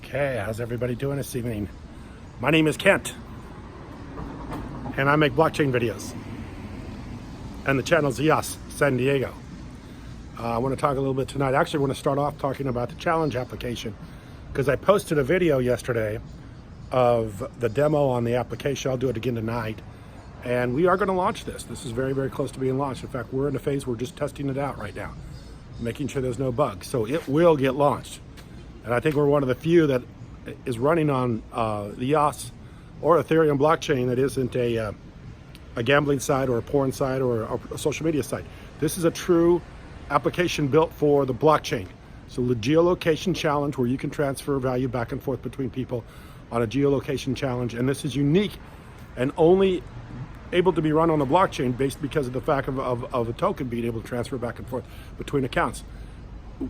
Okay, how's everybody doing this evening? My name is Kent, and I make blockchain videos. And the channel's EOS San Diego. I want to talk a little bit tonight. Actually, I want to start off talking about the challenge application, because I posted a video yesterday of the demo on the application. I'll do it again tonight. And we are going to launch this. This is very, very close to being launched. In fact, we're in the phase we're just testing it out right now, making sure there's no bugs. So it will get launched. And I think we're one of the few that is running on the EOS or Ethereum blockchain that isn't a gambling site or a porn site or a social media site. This is a true application built for the blockchain. So the geolocation challenge, where you can transfer value back and forth between people on a geolocation challenge. And this is unique and only able to be run on the blockchain based because of the fact of a token being able to transfer back and forth between accounts.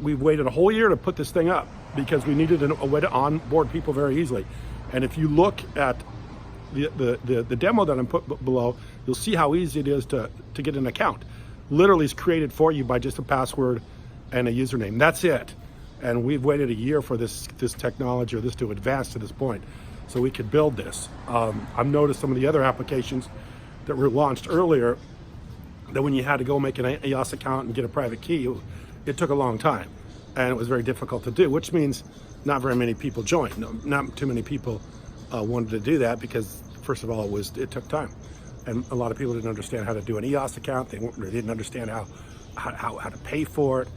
We've waited a whole year to put this thing up because we needed a way to onboard people very easily. And if you look at the demo that I'm put below, you'll see how easy it is to get an account. Literally is created for you by just a password and a username. That's it. And we've waited a year for this technology or this to advance to this point so we could build this. I've noticed some of the other applications that were launched earlier that when you had to go make an EOS account and get a private key, it took a long time and it was very difficult to do, which means not very many people joined. No, not too many people wanted to do that because, first of all, it took time. And a lot of people didn't understand how to do an EOS account. They didn't understand how to pay for it.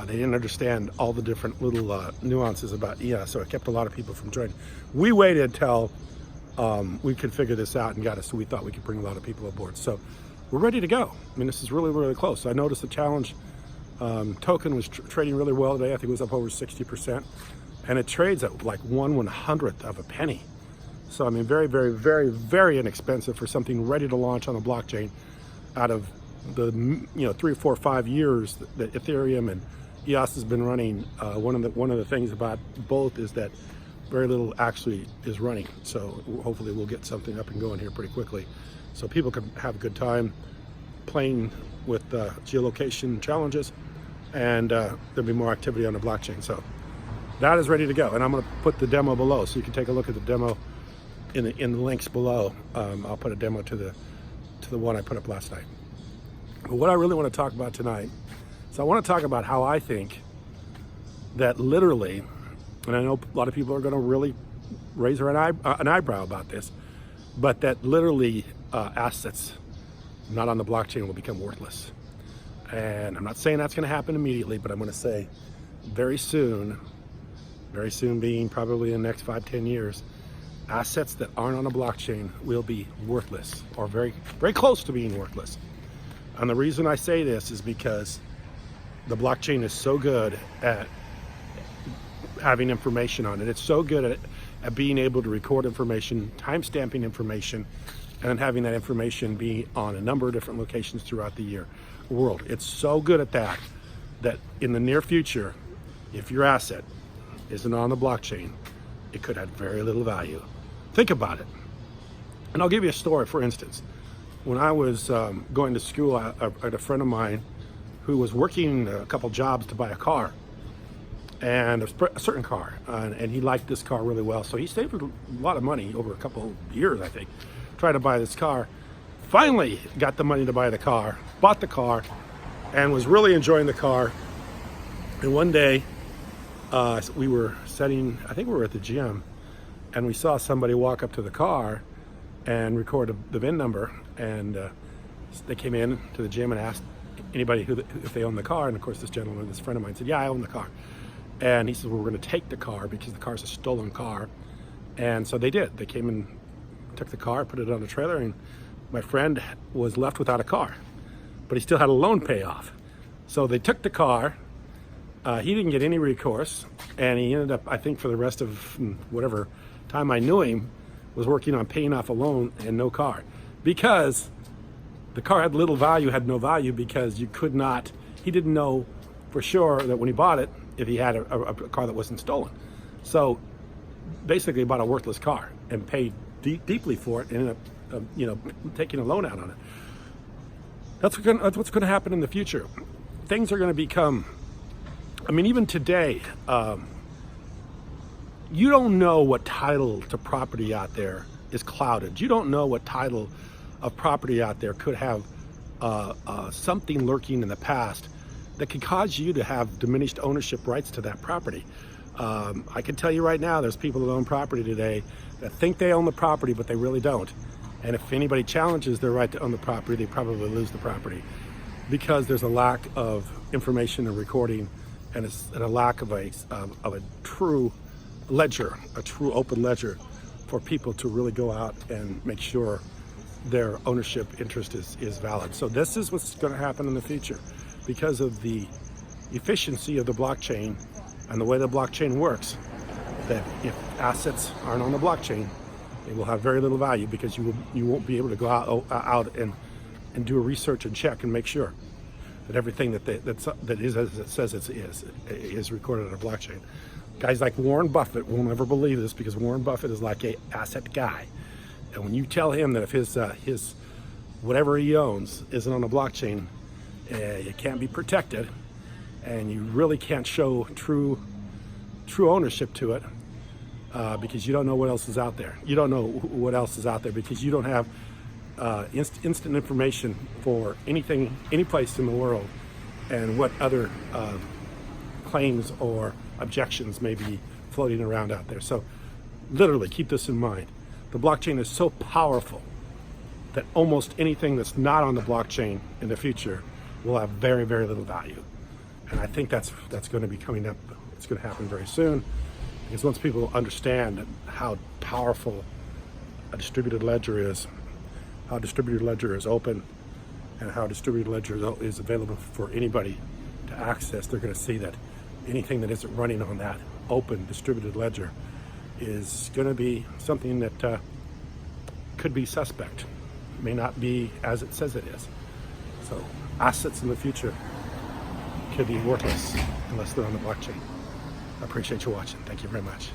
They didn't understand all the different little nuances about EOS, so it kept a lot of people from joining. We waited till we could figure this out and got us, so we thought we could bring a lot of people aboard. So we're ready to go. I mean, this is really, really close. I noticed the challenge token was trading really well today. I think it was up over 60%. And it trades at like 1/100th of a penny. So I mean, very, very, very, very inexpensive for something ready to launch on the blockchain. Out of the 3, 4, 5 years that Ethereum and EOS has been running, one of the things about both is that very little actually is running. So hopefully we'll get something up and going here pretty quickly, so people can have a good time playing with geolocation challenges, and there'll be more activity on the blockchain. So that is ready to go, and I'm going to put the demo below so you can take a look at the demo in the links below. I'll put a demo to the one I put up last night. But what I really want to talk about tonight is I want to talk about how I think that literally, and I know a lot of people are going to really raise an eyebrow about this, but that literally assets not on the blockchain will become worthless. And I'm not saying that's going to happen immediately, but I'm going to say very soon being probably in the next 5-10 years, assets that aren't on a blockchain will be worthless, or very, very close to being worthless. And the reason I say this is because the blockchain is so good at having information on it. It's so good at being able to record information, time-stamping information, and then having that information be on a number of different locations throughout the world. It's so good at that in the near future, if your asset isn't on the blockchain, it could have very little value. Think about it. And I'll give you a story. For instance, when I was going to school, I had a friend of mine who was working a couple jobs to buy a car, and a certain car, and he liked this car really well. So he saved a lot of money over a couple years, I think, trying to buy this car. Finally got the money to buy the car, bought the car, and was really enjoying the car. And one day, we were setting, I think we were at the gym, and we saw somebody walk up to the car and record the VIN number, and they came in to the gym and asked anybody if they own the car. And of course this gentleman, this friend of mine, said, yeah, I own the car. And he said, well, we're going to take the car because the car's a stolen car. And so they did. They came and took the car, put it on the trailer, and my friend was left without a car, but he still had a loan payoff. So they took the car. He didn't get any recourse, and he ended up, I think for the rest of whatever time I knew him, was working on paying off a loan and no car, because the car had little value, had no value, because he didn't know for sure that when he bought it, if he had a car that wasn't stolen. So basically he bought a worthless car and paid deeply for it, and ended up taking a loan out on it. That's what's going to happen in the future. Things are going to become, I mean, even today, You don't know what title to property out there is clouded. You don't know what title of property out there could have something lurking in the past that could cause you to have diminished ownership rights to that property. I can tell you right now, there's people that own property today that think they own the property, but they really don't. And if anybody challenges their right to own the property, they probably lose the property, because there's a lack of information and recording, and a lack of a true ledger, a true open ledger for people to really go out and make sure their ownership interest is valid. So this is what's going to happen in the future, because of the efficiency of the blockchain and the way the blockchain works, that if assets aren't on the blockchain, they will have very little value, because you won't be able to go out and do a research and check and make sure that everything that is as it says it is recorded on a blockchain. Guys like Warren Buffett will never believe this, because Warren Buffett is like a asset guy, and when you tell him that if his whatever he owns isn't on the blockchain, it can't be protected, and you really can't show true ownership to it, because you don't know what else is out there. You don't know what else is out there, because you don't have instant information for anything, any place in the world, and what other claims or objections may be floating around out there. So literally keep this in mind. The blockchain is so powerful that almost anything that's not on the blockchain in the future will have very, very little value. And I think that's going to be coming up. It's going to happen very soon, because once people understand how powerful a distributed ledger is, how distributed ledger is open, and how distributed ledger is available for anybody to access, they're going to see that anything that isn't running on that open distributed ledger is going to be something that could be suspect, may not be as it says it is. So assets in the future could be worthless unless they're on the blockchain. I appreciate you watching. Thank you very much.